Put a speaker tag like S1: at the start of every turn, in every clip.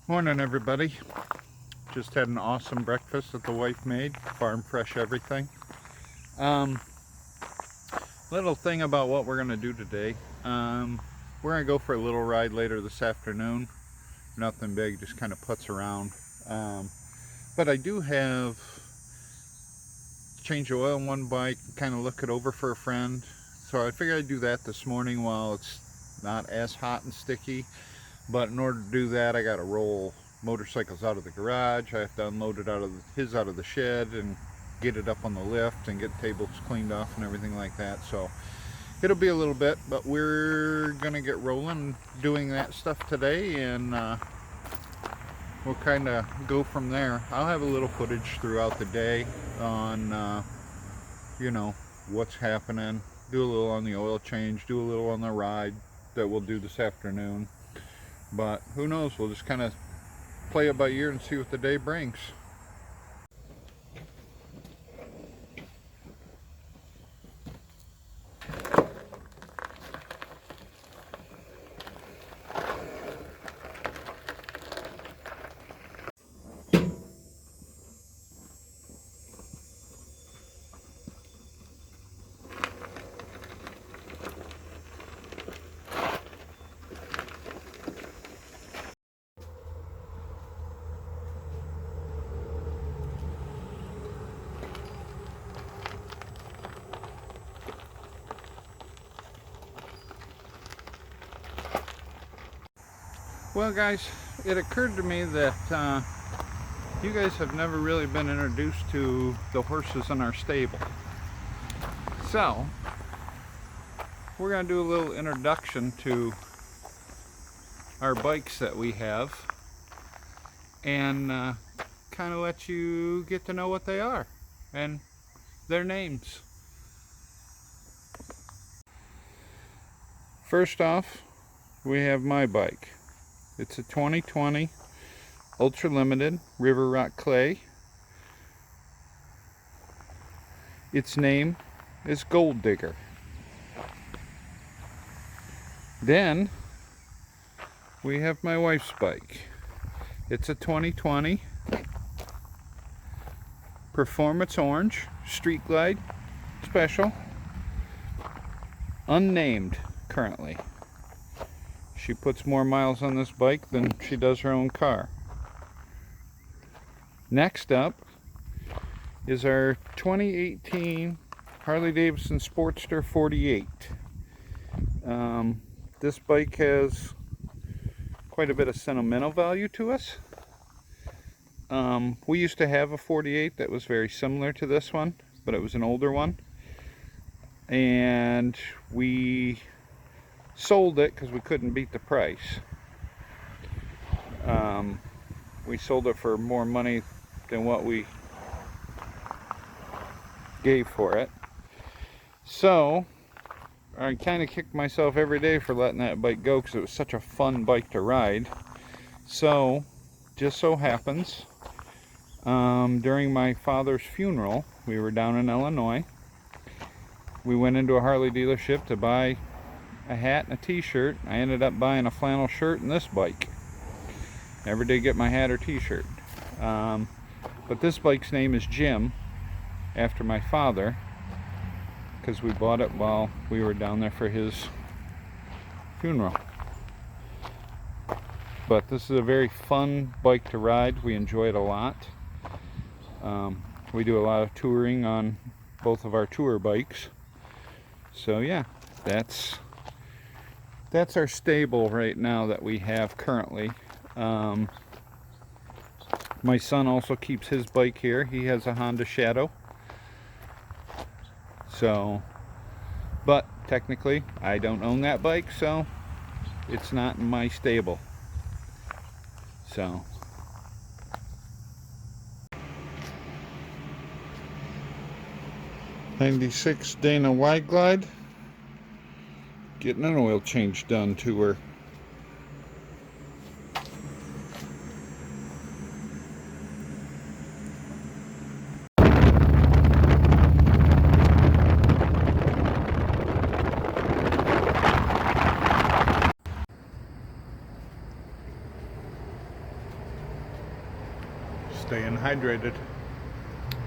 S1: Morning, everybody. Just had an awesome breakfast that the wife made. Farm fresh everything. Um, Little thing about what we're gonna do today. We're gonna go for a little ride later this afternoon. Nothing big, just kind of putz around. But I do have change the oil on one bike, kind of look it over for a friend. So I figured I'd do that this morning while it's not as hot and sticky. But in order to do that, I got to roll motorcycles out of the garage. I have to unload it out of the shed and get it up on the lift and get tables cleaned off and everything like that. So it'll be a little bit, but we're gonna get rolling doing that stuff today, and we'll kind of go from there. I'll have a little footage throughout the day on what's happening. Do a little on the oil change, do a little on the ride that we'll do this afternoon. But who knows, we'll just kind of play it by ear and see what the day brings. Well, guys, it occurred to me that you guys have never really been introduced to the horses in our stable. So, we're going to do a little introduction to our bikes that we have and kind of let you get to know what they are and their names. First off, we have my bike. It's a 2020 Ultra Limited River Rock Clay. Its name is Gold Digger. Then we have my wife's bike. It's a 2020 Performance Orange Street Glide Special. Unnamed currently. She puts more miles on this bike than she does her own car. Next up is our 2018 Harley-Davidson Sportster 48. This bike has quite a bit of sentimental value to us. We used to have a 48 that was very similar to this one, but it was an older one. And we sold it because we couldn't beat the price. We sold it for more money than what we gave for it. So I kind of kicked myself every day for letting that bike go because it was such a fun bike to ride. So just so happens during my father's funeral, we were down in Illinois. We went into a Harley dealership to buy a hat and a t-shirt. I ended up buying a flannel shirt and this bike. Never did get my hat or t-shirt. But this bike's name is Jim, after my father, because we bought it while we were down there for his funeral. But this is a very fun bike to ride. We enjoy it a lot. We do a lot of touring on both of our tour bikes. So yeah, that's our stable right now that we have currently. My son also keeps his bike here. He has a Honda Shadow. So, but technically I don't own that bike, so it's not in my stable. So 96 Dana Wide Glide, getting an oil change done to her. staying hydrated.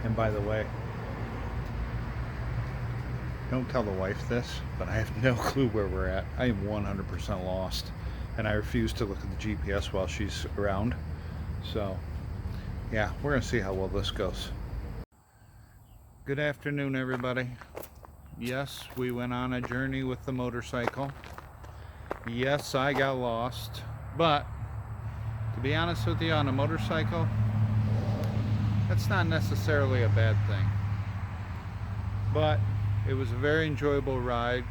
S1: And by the way, don't tell the wife this, but I have no clue where we're at. I am 100% lost, and I refuse to look at the GPS while she's around. So yeah, we're gonna see how well this goes. Good afternoon, everybody. Yes, we went on a journey with the motorcycle. Yes, I got lost, but to be honest with you, on a motorcycle, that's not necessarily a bad thing. But it was a very enjoyable ride.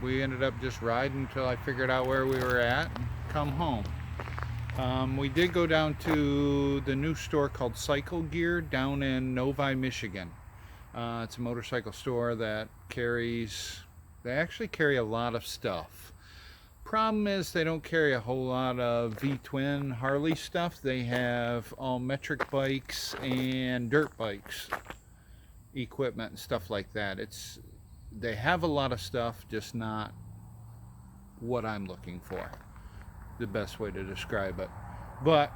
S1: We ended up just riding until I figured out where we were at and come home. We did go down to the new store called Cycle Gear down in Novi, Michigan. It's a motorcycle store that they actually carry a lot of stuff. Problem is they don't carry a whole lot of V-twin Harley stuff. They have all metric bikes and dirt bikes equipment and stuff like that. They have a lot of stuff, just not what I'm looking for. The best way to describe it. But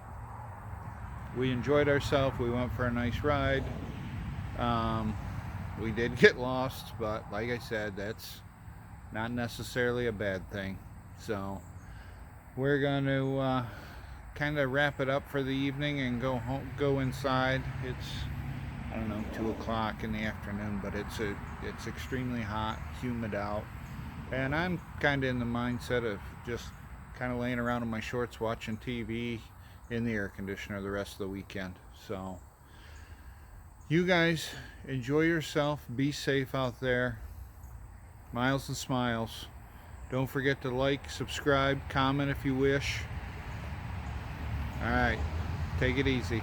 S1: we enjoyed ourselves. We went for a nice ride. We did get lost, but like I said, that's not necessarily a bad thing. So we're going to kind of wrap it up for the evening and go home, go inside. It's, I don't know, 2 o'clock in the afternoon, but it's extremely hot, humid out, and I'm kind of in the mindset of just kind of laying around in my shorts watching TV in the air conditioner the rest of the weekend. So you guys enjoy yourself, be safe out there. Miles and smiles. Don't forget to like, subscribe, comment if you wish. All right, take it easy.